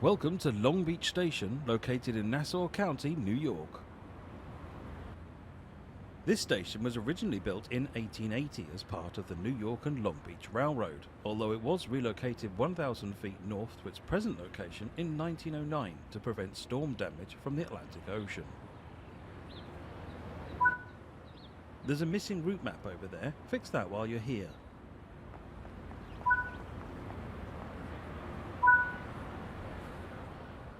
Welcome to Long Beach Station, located in Nassau County, New York. This station was originally built in 1880 as part of the New York and Long Beach Railroad, although it was relocated 1,000 feet north to its present location in 1909 to prevent storm damage from the Atlantic Ocean. There's a missing route map over there. Fix that while you're here.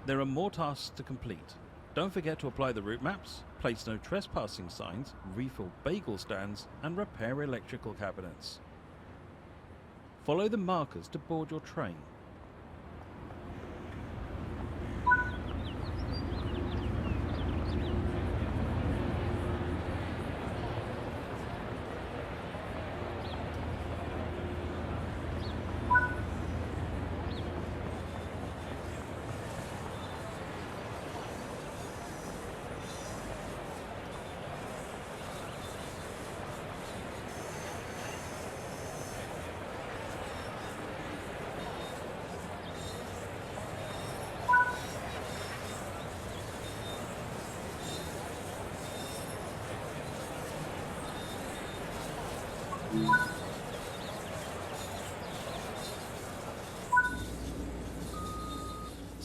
There are more tasks to complete. Don't forget to apply the route maps, place no trespassing signs, refill bagel stands, and repair electrical cabinets. Follow the markers to board your train.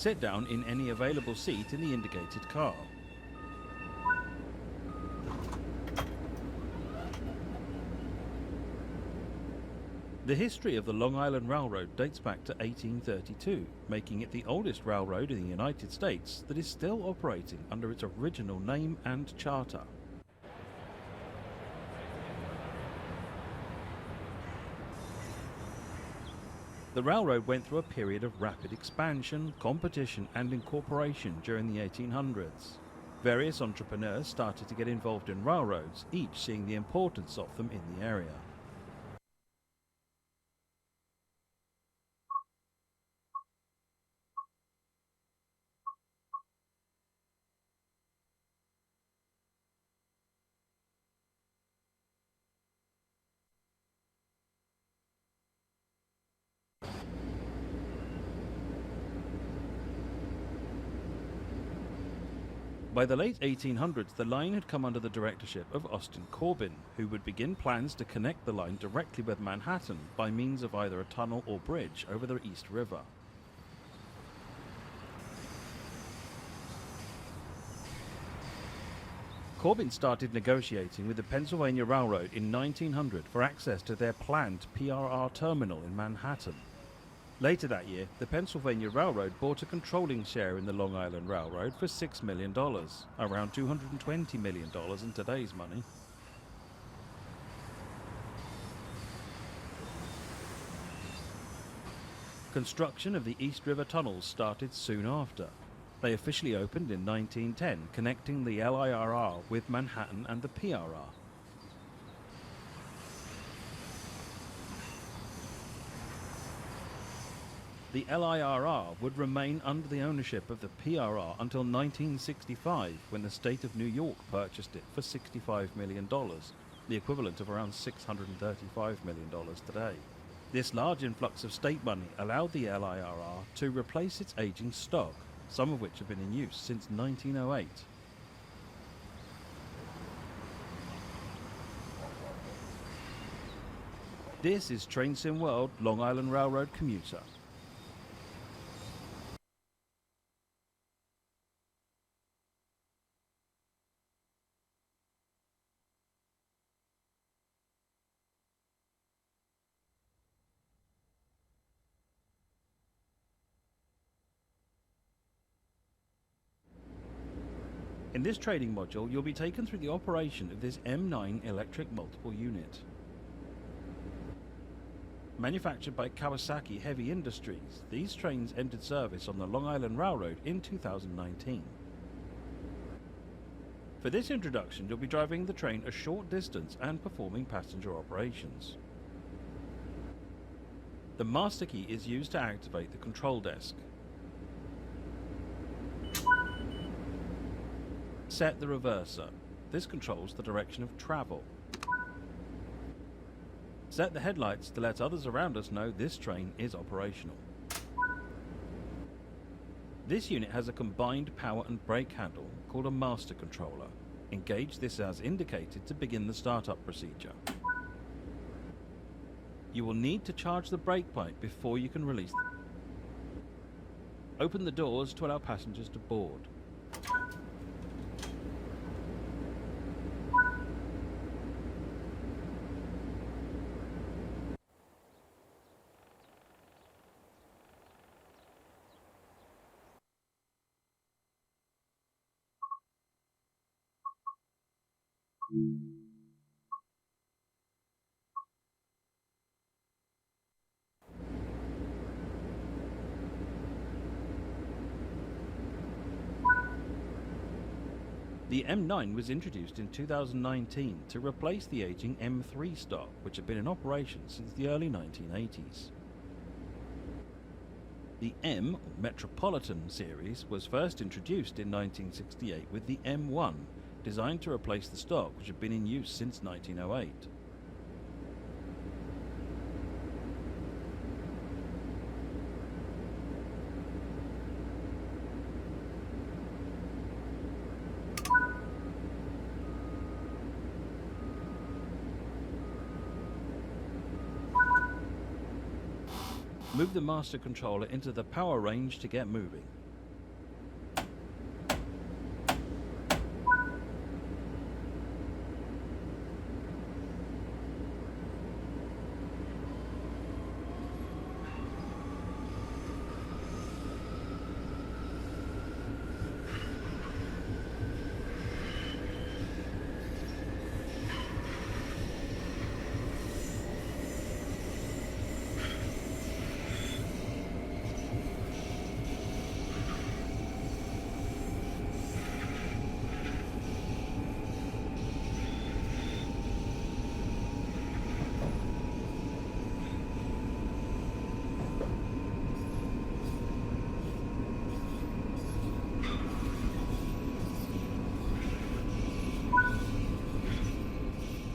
Sit down in any available seat in the indicated car. The history of the Long Island Railroad dates back to 1832, making it the oldest railroad in the United States that is still operating under its original name and charter. The railroad went through a period of rapid expansion, competition and incorporation during the 1800s. Various entrepreneurs started to get involved in railroads, each seeing the importance of them in the area. By the late 1800s, the line had come under the directorship of Austin Corbin, who would begin plans to connect the line directly with Manhattan by means of either a tunnel or bridge over the East River. Corbin started negotiating with the Pennsylvania Railroad in 1900 for access to their planned PRR terminal in Manhattan. Later that year, the Pennsylvania Railroad bought a controlling share in the Long Island Railroad for $6 million, around $220 million in today's money. Construction of the East River tunnels started soon after. They officially opened in 1910, connecting the LIRR with Manhattan and the PRR. The LIRR would remain under the ownership of the PRR until 1965, when the state of New York purchased it for $65 million, the equivalent of around $635 million today. This large influx of state money allowed the LIRR to replace its aging stock, some of which have been in use since 1908. This is Train Sim World Long Island Railroad Commuter. In this training module, you'll be taken through the operation of this M9 electric multiple unit. Manufactured by Kawasaki Heavy Industries, these trains entered service on the Long Island Railroad in 2019. For this introduction, you'll be driving the train a short distance and performing passenger operations. The master key is used to activate the control desk. Set the reverser. This controls the direction of travel. Set the headlights to let others around us know this train is operational. This unit has a combined power and brake handle called a master controller. Engage this as indicated to begin the startup procedure. You will need to charge the brake pipe before you can release them. Open the doors to allow passengers to board. The M9 was introduced in 2019 to replace the aging M3 stock, which had been in operation since the early 1980s. The M, or Metropolitan series, was first introduced in 1968 with the M1, designed to replace the stock which had been in use since 1908. Move the master controller into the power range to get moving.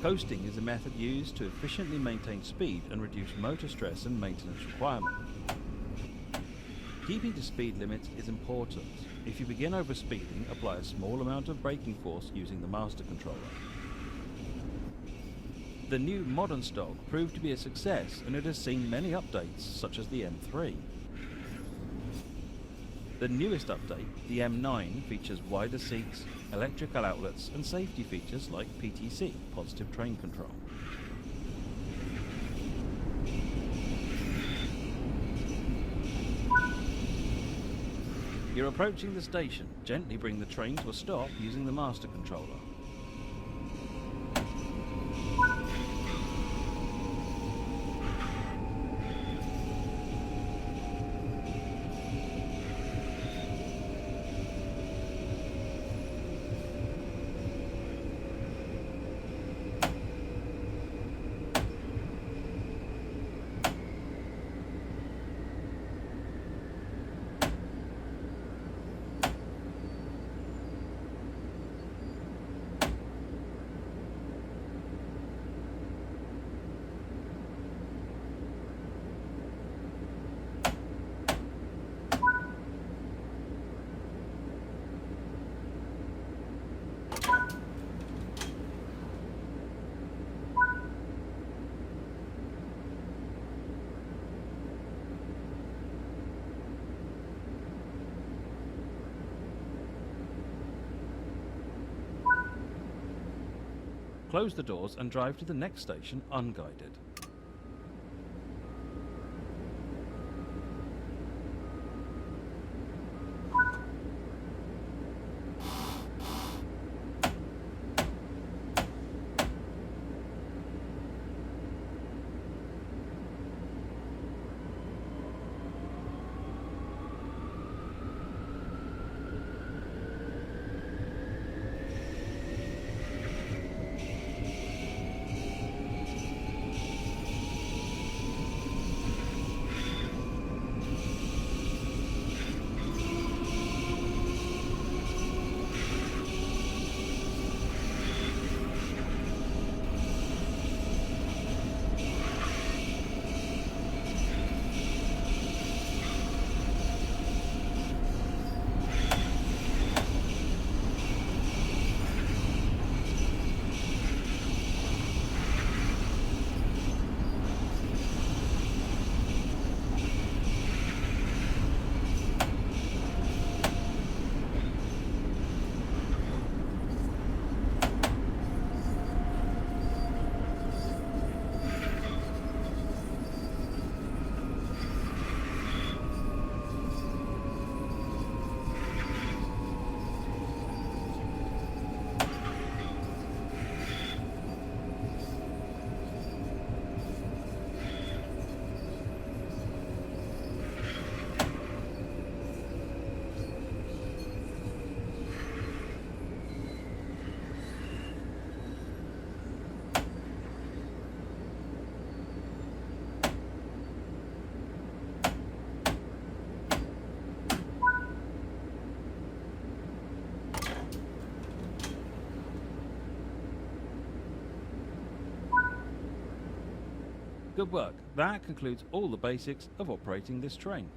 Coasting is a method used to efficiently maintain speed and reduce motor stress and maintenance requirements. Keeping to speed limits is important. If you begin overspeeding, apply a small amount of braking force using the master controller. The new modern stock proved to be a success, and it has seen many updates, such as the M3. The newest update, the M9, features wider seats, electrical outlets and safety features like PTC, positive train control. You're approaching the station. Gently bring the train to a stop using the master controller. Close the doors and drive to the next station unguided. Good work. That concludes all the basics of operating this train.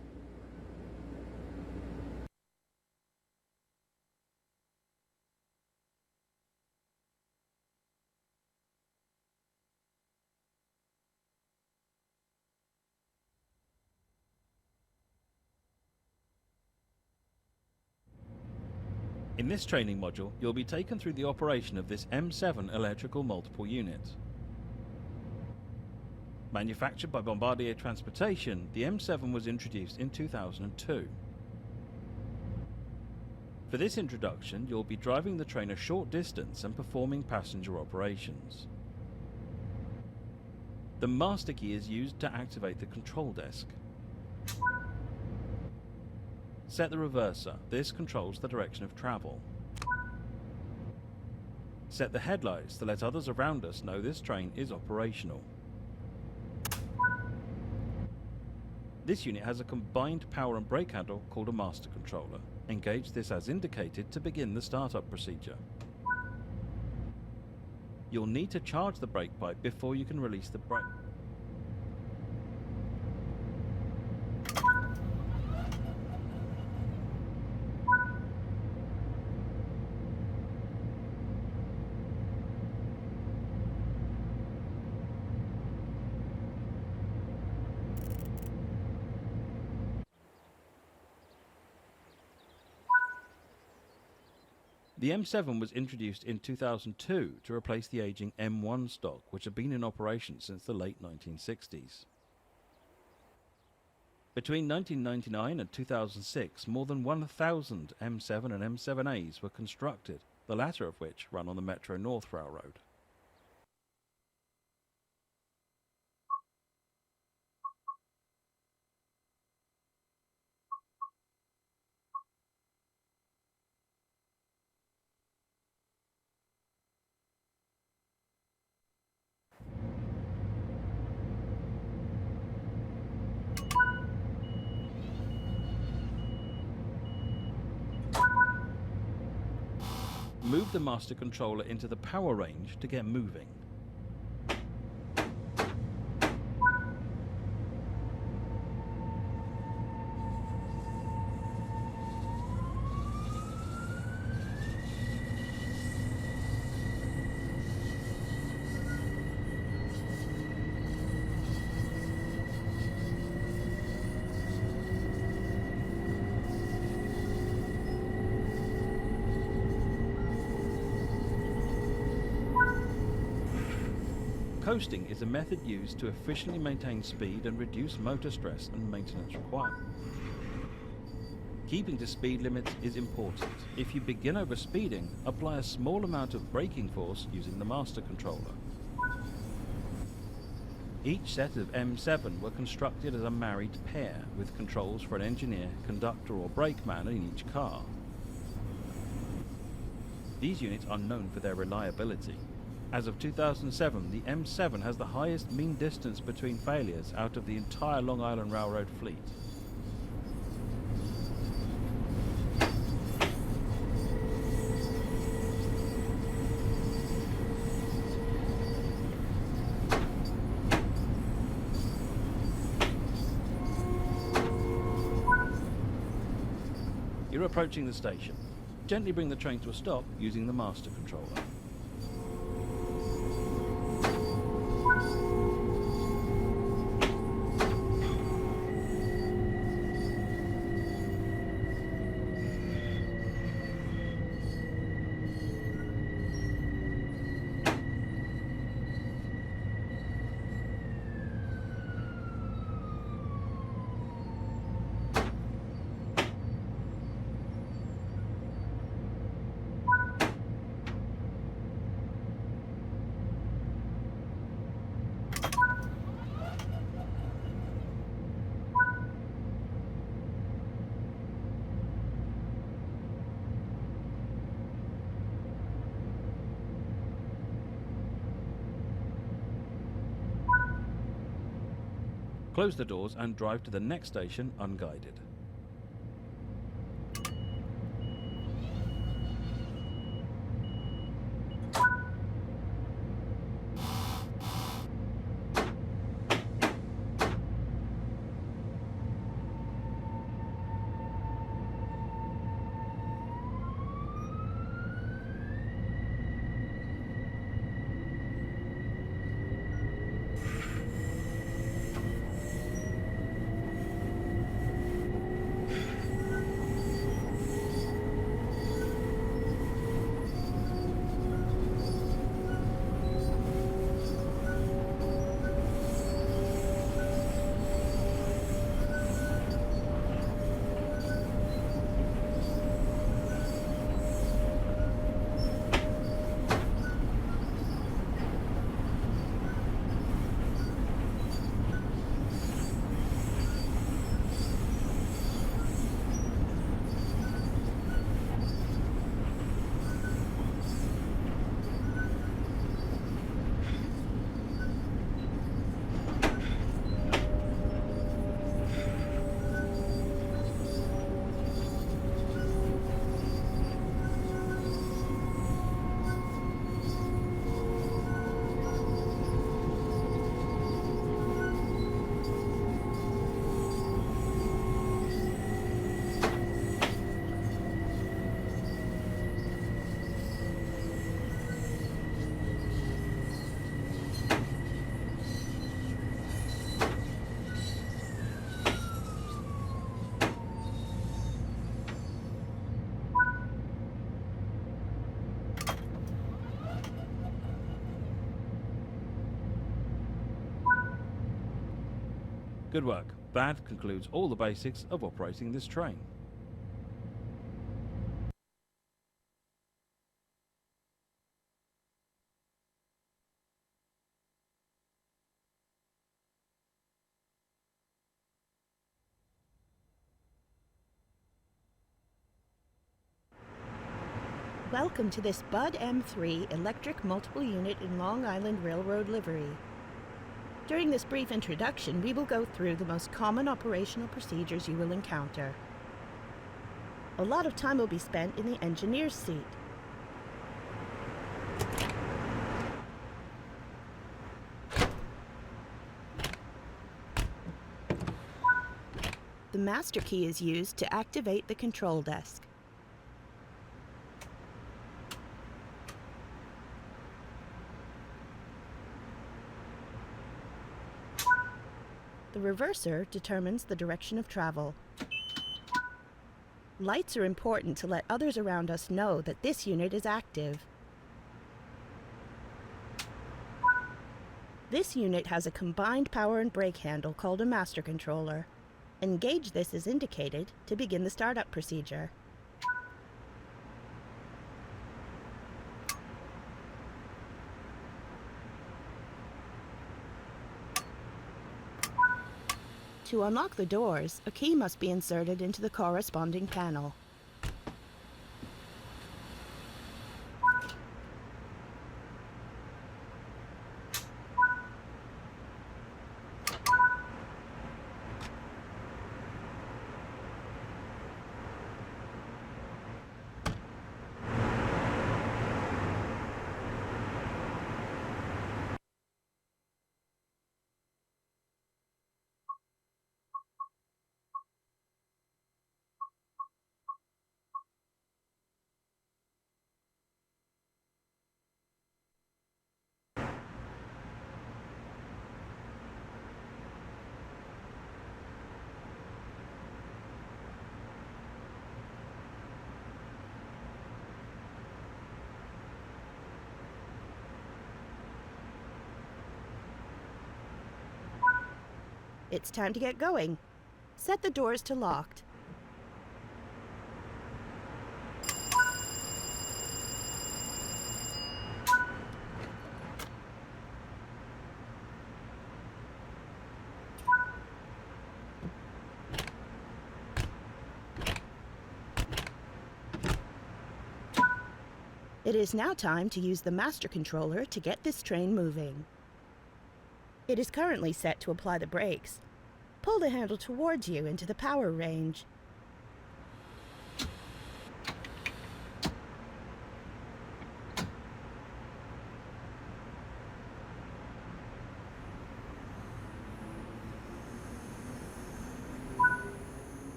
In this training module, you'll be taken through the operation of this M7 electrical multiple unit. Manufactured by Bombardier Transportation, the M7 was introduced in 2002. For this introduction, you'll be driving the train a short distance and performing passenger operations. The master key is used to activate the control desk. Set the reverser. This controls the direction of travel. Set the headlights to let others around us know this train is operational. This unit has a combined power and brake handle called a master controller. Engage this as indicated to begin the startup procedure. You'll need to charge the brake pipe before you can release the brake. The M7 was introduced in 2002 to replace the aging M1 stock, which had been in operation since the late 1960s. Between 1999 and 2006, more than 1,000 M7 and M7As were constructed, the latter of which run on the Metro North Railroad. Move the master controller into the power range to get moving. Coasting is a method used to efficiently maintain speed and reduce motor stress and maintenance requirements. Keeping to speed limits is important. If you begin overspeeding, apply a small amount of braking force using the master controller. Each set of M7 were constructed as a married pair, with controls for an engineer, conductor or brakeman in each car. These units are known for their reliability. As of 2007, the M7 has the highest mean distance between failures out of the entire Long Island Railroad fleet. You're approaching the station. Gently bring the train to a stop using the master controller. Close the doors and drive to the next station unguided. Good work. That concludes all the basics of operating this train. Welcome to this Bud M3 electric multiple unit in Long Island Railroad livery. During this brief introduction, we will go through the most common operational procedures you will encounter. A lot of time will be spent in the engineer's seat. The master key is used to activate the control desk. The reverser determines the direction of travel. Lights are important to let others around us know that this unit is active. This unit has a combined power and brake handle called a master controller. Engage this as indicated to begin the startup procedure. To unlock the doors, a key must be inserted into the corresponding panel. It's time to get going. Set the doors to locked. It is now time to use the master controller to get this train moving. It is currently set to apply the brakes. Pull the handle towards you into the power range.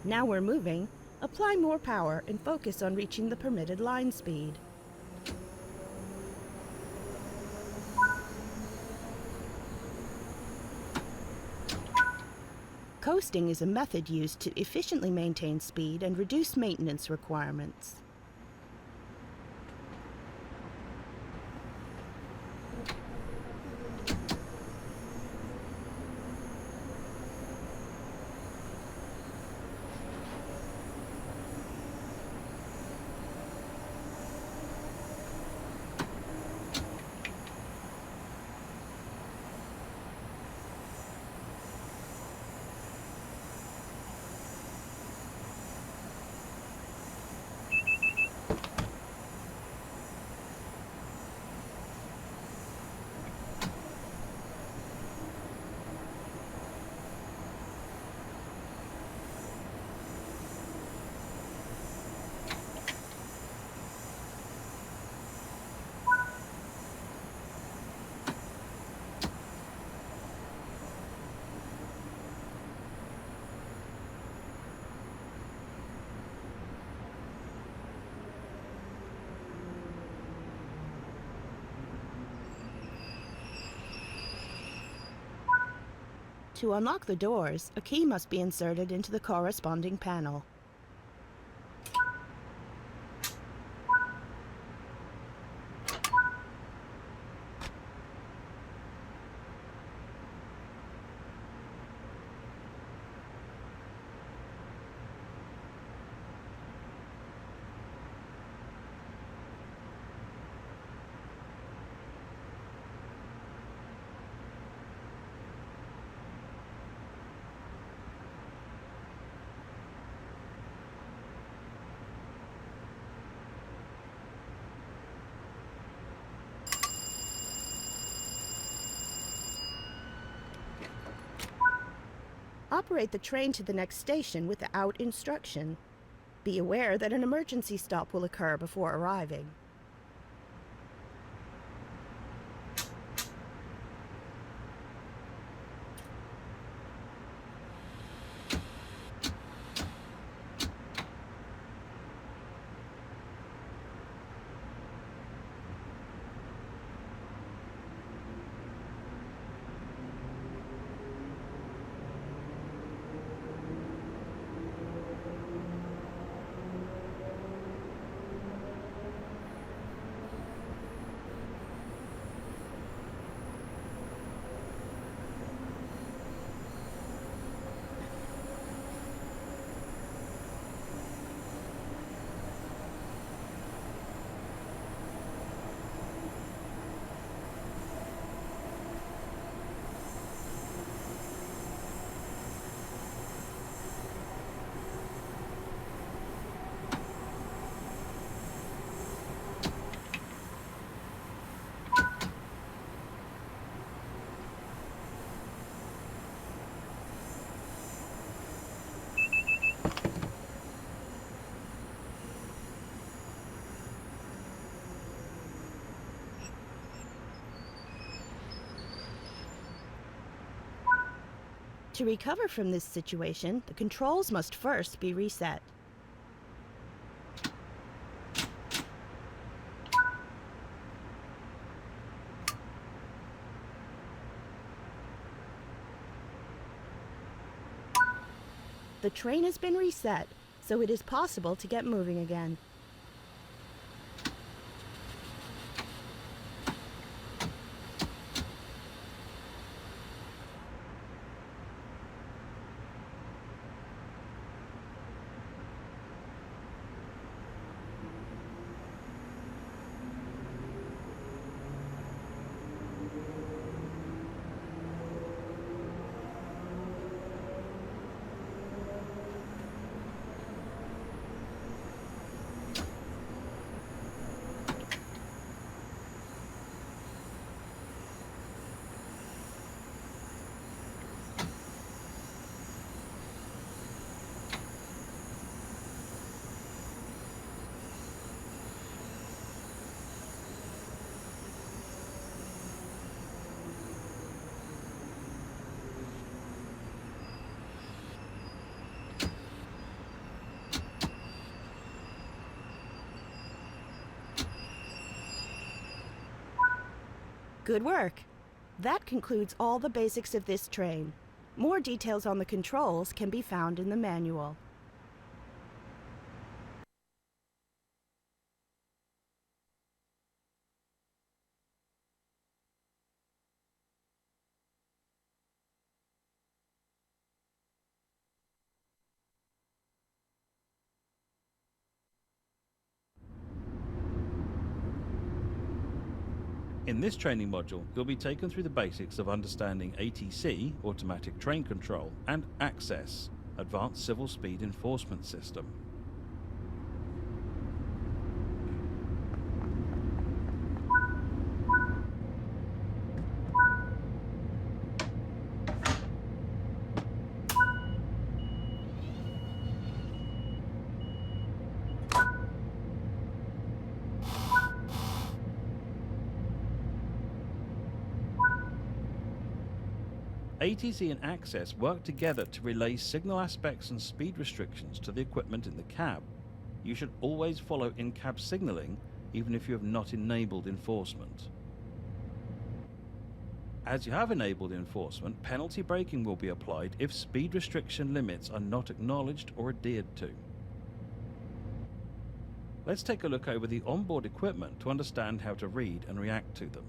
Now we're moving. Apply more power and focus on reaching the permitted line speed. Coasting is a method used to efficiently maintain speed and reduce maintenance requirements. To unlock the doors, a key must be inserted into the corresponding panel. operate the train to the next station without instruction. Be aware that an emergency stop will occur before arriving. To recover from this situation, the controls must first be reset. The train has been reset, so it is possible to get moving again. Good work! That concludes all the basics of this train. More details on the controls can be found in the manual. In this training module, you'll be taken through the basics of understanding ATC, automatic train control, and ACSES, advanced civil speed enforcement system. ATC and ACSES work together to relay signal aspects and speed restrictions to the equipment in the cab. You should always follow in-cab signalling, even if you have not enabled enforcement. As you have enabled enforcement, penalty braking will be applied if speed restriction limits are not acknowledged or adhered to. Let's take a look over the onboard equipment to understand how to read and react to them.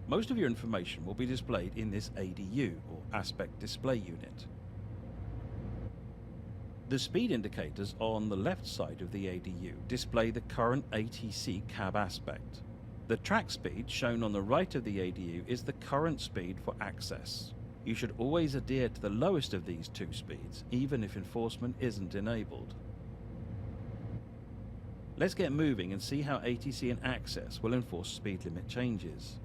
Most of your information will be displayed in this ADU, or Aspect Display Unit. The speed indicators on the left side of the ADU display the current ATC cab aspect. The track speed shown on the right of the ADU is the current speed for ACSES. You should always adhere to the lowest of these two speeds, even if enforcement isn't enabled. Let's get moving and see how ATC and ACSES will enforce speed limit changes.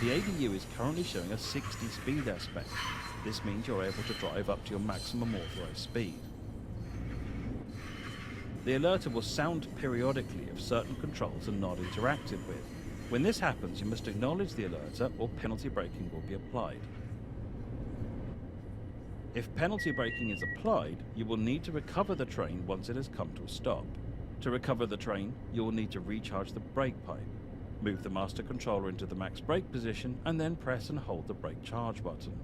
The ADU is currently showing a 60 speed aspect. This means you're able to drive up to your maximum authorized speed. The alerter will sound periodically if certain controls are not interacted with. When this happens, you must acknowledge the alerter or penalty braking will be applied. If penalty braking is applied, you will need to recover the train once it has come to a stop. To recover the train, you will need to recharge the brake pipe, move the master controller into the max brake position, and then press and hold the brake charge button.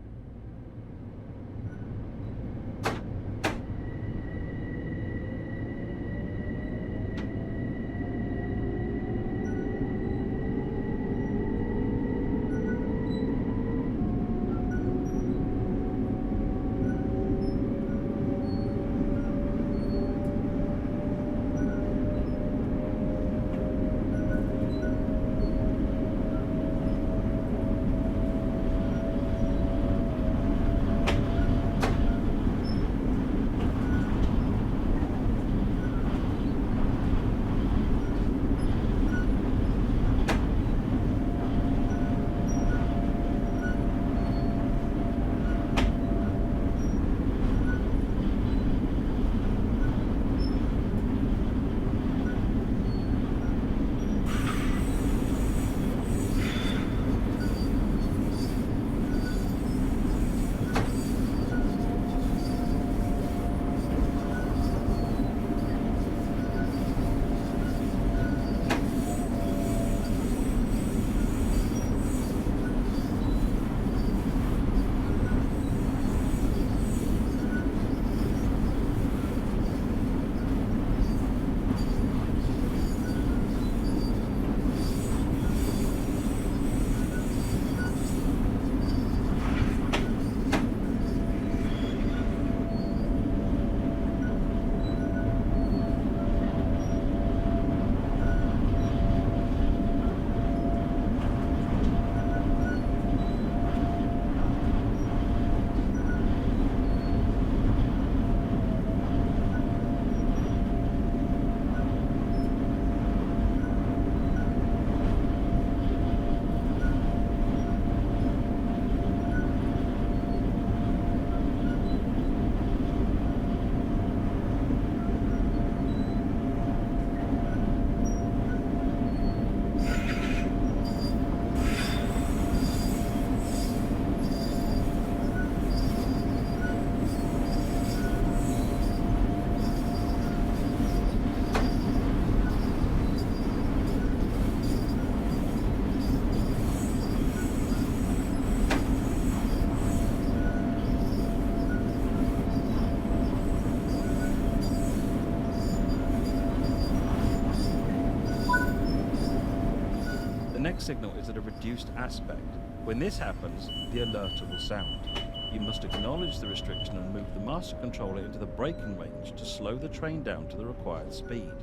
The next signal is at a reduced aspect. When this happens, the alerter will sound. You must acknowledge the restriction and move the master controller into the braking range to slow the train down to the required speed.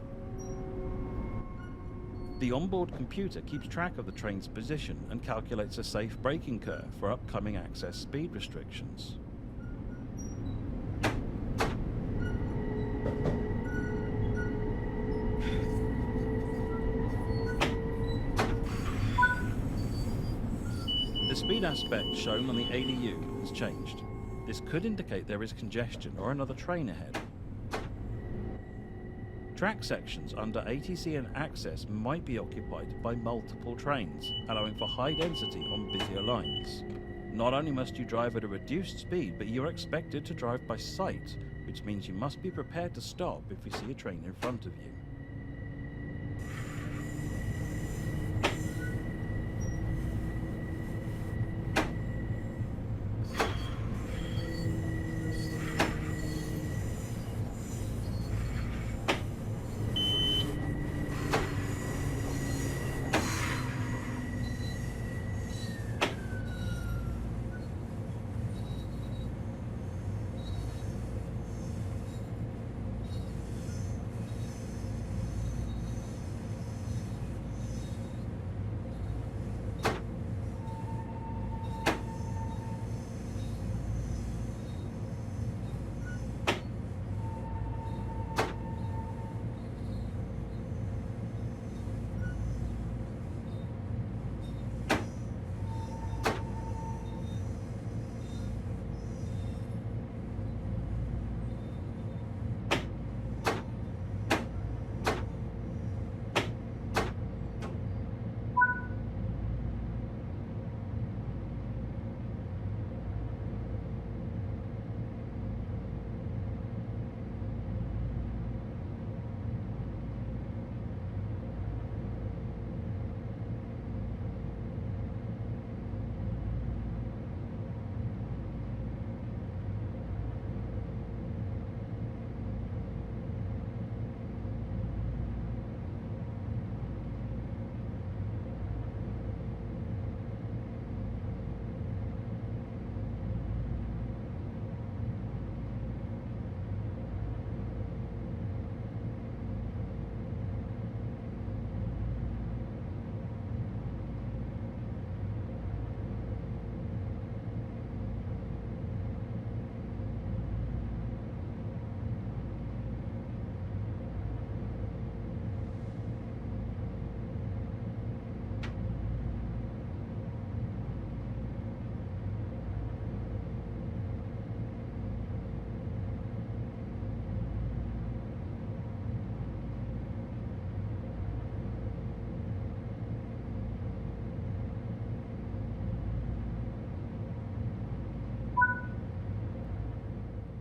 The onboard computer keeps track of the train's position and calculates a safe braking curve for upcoming access speed restrictions. The speed aspect shown on the ADU has changed. This could indicate there is congestion or another train ahead. Track sections under ATC and ACSES might be occupied by multiple trains, allowing for high density on busier lines. Not only must you drive at a reduced speed, but you are expected to drive by sight, which means you must be prepared to stop if you see a train in front of you.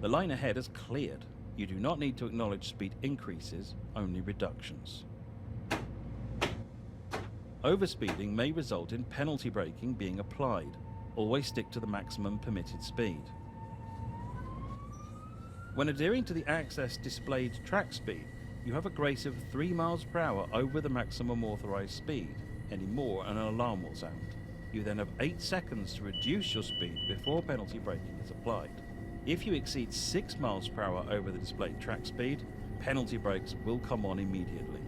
The line ahead has cleared. You do not need to acknowledge speed increases, only reductions. Overspeeding may result in penalty braking being applied. Always stick to the maximum permitted speed. When adhering to the ACSES displayed track speed, you have a grace of 3 miles per hour over the maximum authorized speed. Any more and an alarm will sound. You then have 8 seconds to reduce your speed before penalty braking is applied. If you exceed 6 miles per hour over the displayed track speed, penalty brakes will come on immediately.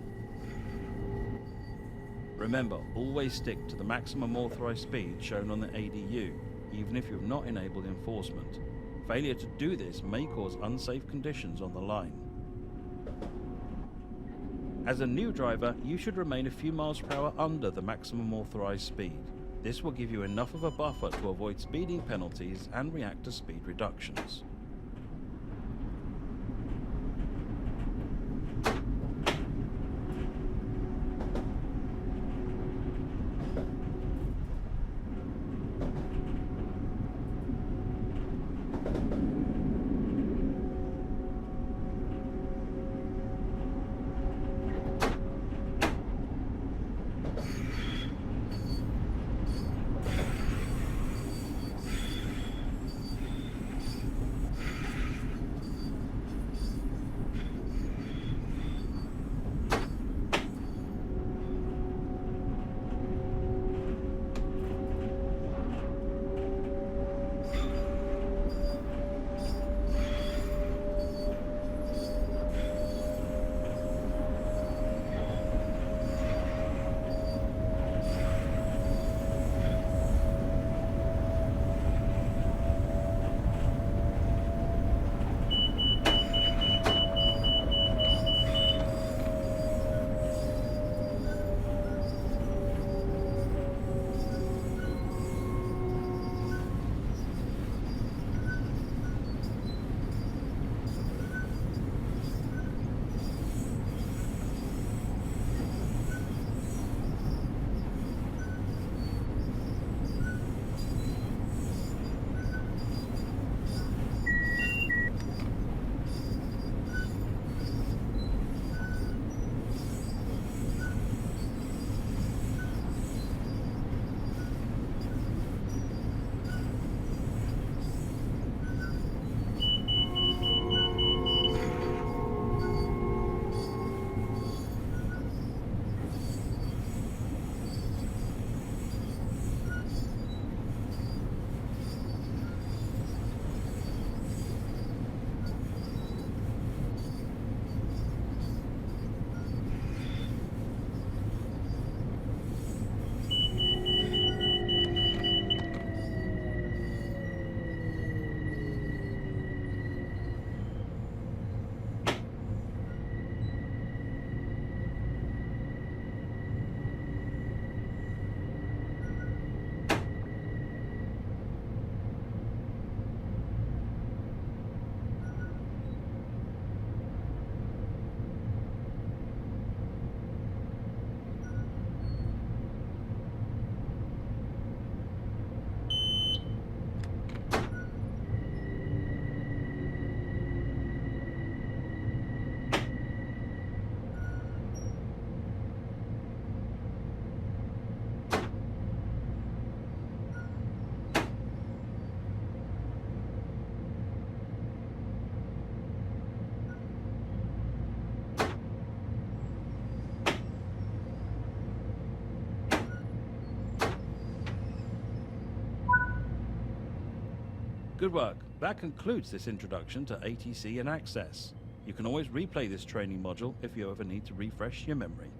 Remember, always stick to the maximum authorized speed shown on the ADU, even if you have not enabled enforcement. Failure to do this may cause unsafe conditions on the line. As a new driver, you should remain a few miles per hour under the maximum authorized speed. This will give you enough of a buffer to avoid speeding penalties and react to speed reductions. Good work. That concludes this introduction to ATC and ACSES. You can always replay this training module if you ever need to refresh your memory.